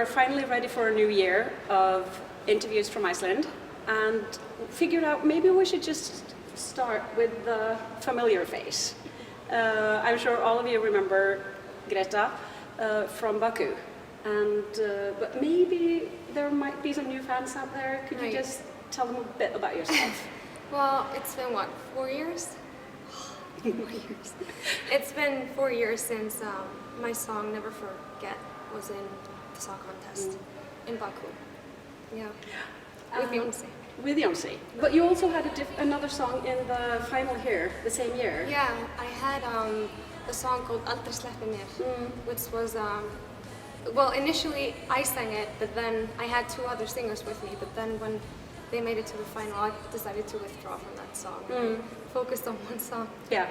are finally ready for a new year of interviews from Iceland and figured out maybe we should just start with the familiar face. I'm sure all of you remember Greta from Baku, and but maybe there might be some new fans out there. Could you just tell them a bit about yourself? Well, it's been what, 4 years? 4 years. It's been 4 years since my song "Never Forget" was in the song contest in Baku. Yeah, with Jónsi. With Jónsi. But you also had another song in the final here, the same year. Yeah, I had a song called "Aldrei sleppi mér," which was, well, initially I sang it, but then I had 2 other singers with me, but then when they made it to the final, I decided to withdraw from that song and focused on one song. Yeah.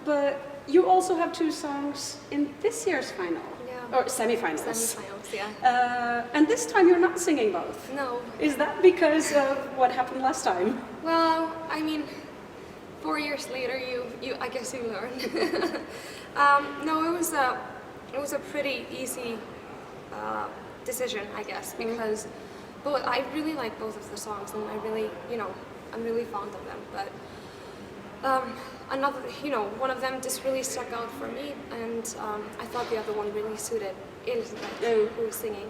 But you also have 2 songs in this year's final. Yeah. Or semifinalists. Semifinals, yeah. And this time you're not singing both. No. Is that because of what happened last time? Well, I mean, 4 years later, I guess you learn. No, it was a pretty easy decision, I guess, because I really like both of the songs, and I really, I'm really fond of them. But another, one of them just really stuck out for me, and I thought the other one really suited Iceland, who was singing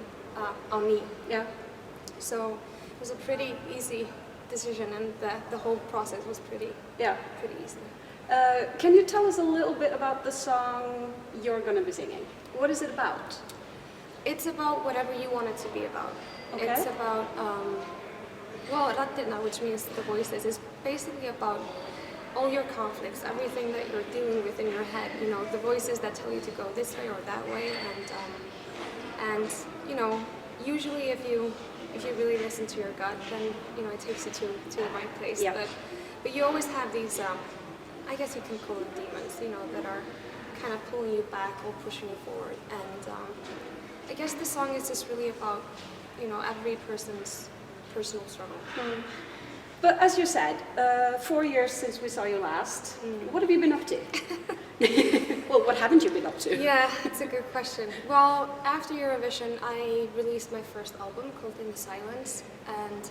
on me. Yeah. So it was a pretty easy decision, and the whole process was pretty easy. Can you tell us a little bit about the song you're going to be singing? What is it about? It's about whatever you want it to be about. Okay. It's about, well, Raddirnar, which means the voices, is basically about all your conflicts, everything that you're dealing with in your head, the voices that tell you to go this way or that way, and usually if you really listen to your gut, then it takes you to the right place. Yeah. But you always have these, I guess you can call them demons, that are kind of pulling you back or pushing you forward. And I guess the song is just really about every person's personal struggle. But as you said, 4 years since we saw you last. What have you been up to? Well, what haven't you been up to? Yeah, it's a good question. Well, after Eurovision, I released my first album called "In the Silence," and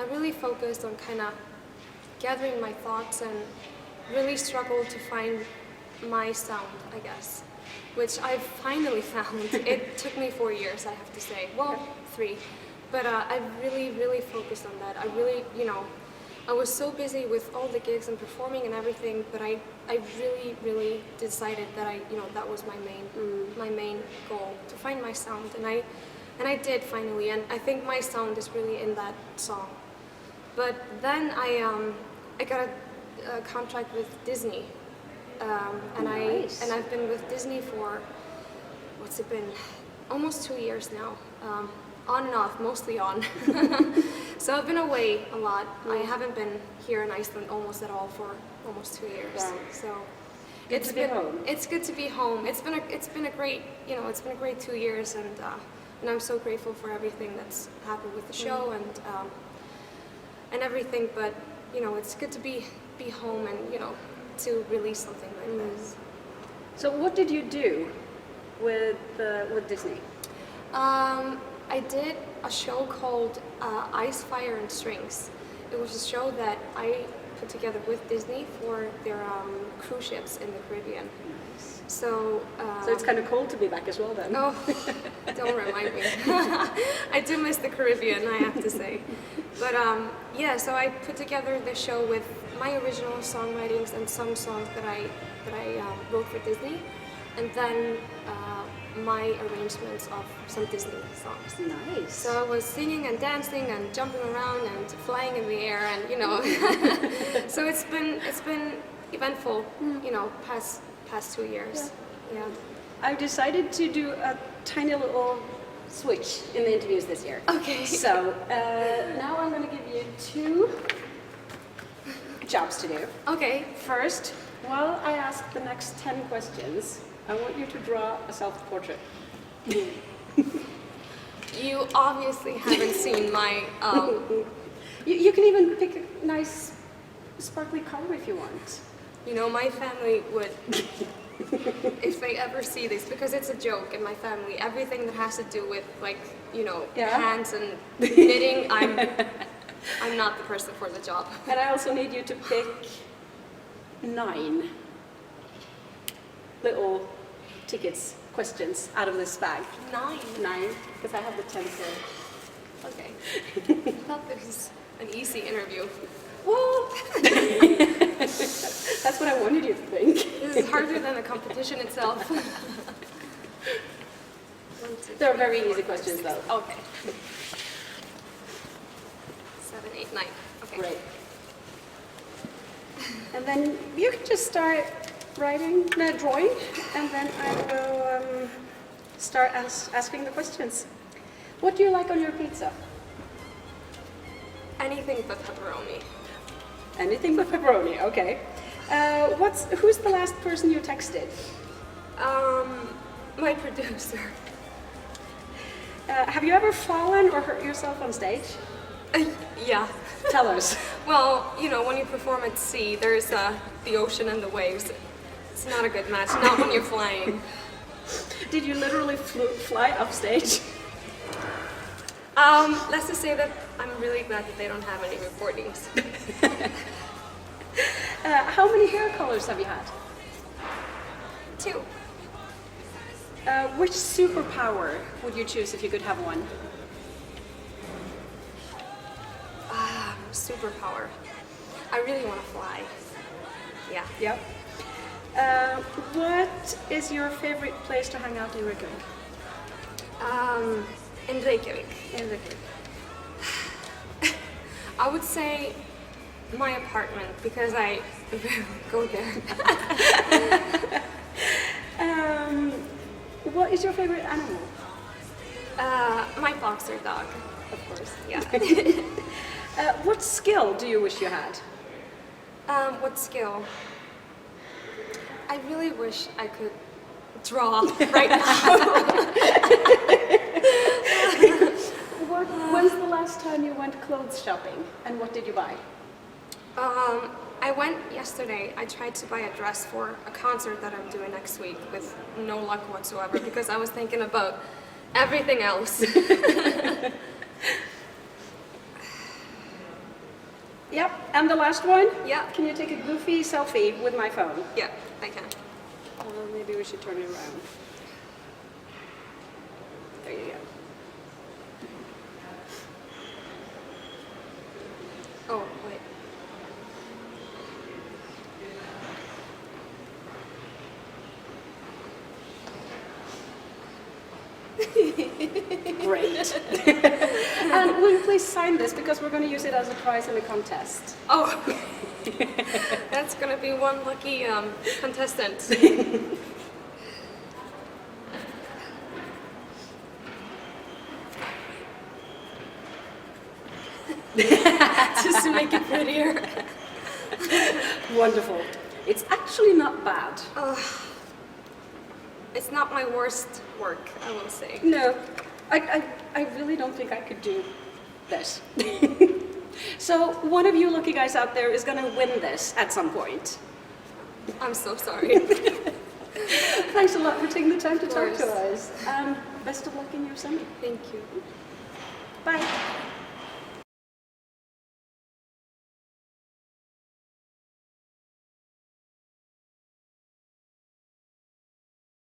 I really focused on kind of gathering my thoughts and really struggled to find my sound, I guess, which I finally found. It took me 4 years, I have to say. Well, 3. But I really focused on that. I really, I was so busy with all the gigs and performing and everything, but I really decided that that was my main goal, to find my sound, and I did finally, and I think my sound is really in that song. But then I got a contract with Disney, and Nice. I've been with Disney for, what's it been, almost 2 years now. On and off, mostly on. So I've been away a lot. I haven't been here in Iceland almost at all for almost 2 years. Wow. So Good to be home. It's good to be home. It's been a great, it's been a great 2 years, and I'm so grateful for everything that's happened with the show and everything. But it's good to be home and to release something like this. So what did you do with Disney? I did a show called Ice, Fire, and Strings. It was a show that I put together with Disney for their cruise ships in the Caribbean. Nice. So it's kind of cool to be back as well then. Oh, don't remind me. I do miss the Caribbean, I have to say. But yeah, so I put together the show with my original songwritings and some songs that I wrote for Disney, and then my arrangements of some Disney songs. Nice. So I was singing and dancing and jumping around and flying in the air, and so it's been eventful, past 2 years. Yeah. I've decided to do a tiny little switch in the interviews this year. Okay. So now I'm going to give you 2 jobs to do. Okay. First, while I ask the next 10 questions, I want you to draw a self-portrait. You obviously haven't seen my... You can even pick a nice sparkly color if you want. My family would if they ever see this, because it's a joke in my family. Everything that has to do with, like, you know, Yeah. hands and knitting, I'm not the person for the job. And I also need you to pick 9 little tickets, questions out of this bag. 9. 9, because I have the 10 here. Okay. I thought this was an easy interview. Well, that's what I wanted you to think. This is harder than the competition itself. 1, 2, They're 3, very 4, easy 5, questions, 6. though. Okay. 7, 8, 9. Okay. Great. And then you can just start drawing, and then I will start asking the questions. What do you like on your pizza? Anything but pepperoni. Anything but pepperoni, okay. Who's the last person you texted? My producer. Have you ever fallen or hurt yourself on stage? Yeah. Tell us. Well, you know, when you perform at sea, there's the ocean and the waves. It's not a good match, not when you're flying. Did you literally fly off stage? Let's just say that I'm really glad that they don't have any recordings. How many hair colors have you had? 2. Which superpower would you choose if you could have one? Superpower. I really want to fly. Yeah. Yep. What is your favorite place to hang out in Reykjavik? In Reykjavik. In Reykjavik. I would say my apartment, because I go there. What is your favorite animal? My boxer dog. Of course. Yeah. What skill do you wish you had? What skill? I really wish I could draw right now. When's the last time you went clothes shopping, and what did you buy? I went yesterday. I tried to buy a dress for a concert that I'm doing next week with no luck whatsoever because I was thinking about everything else. Yep, and the last one? Yeah. Can you take a goofy selfie with my phone? Yeah, I can. Maybe we should turn it around. There you go. Oh, wait. Great. And will you please sign this because we're going to use it as a prize in the contest. Oh, that's gonna be one lucky contestant. Just to make it prettier. Wonderful. It's actually not bad. It's not my worst work, I will say. No, I really don't think I could do this. So one of you lucky guys out there is going to win this at some point. I'm so sorry. Thanks a lot for taking the time to talk to course. us. Best of luck in your semi. Thank you. Bye.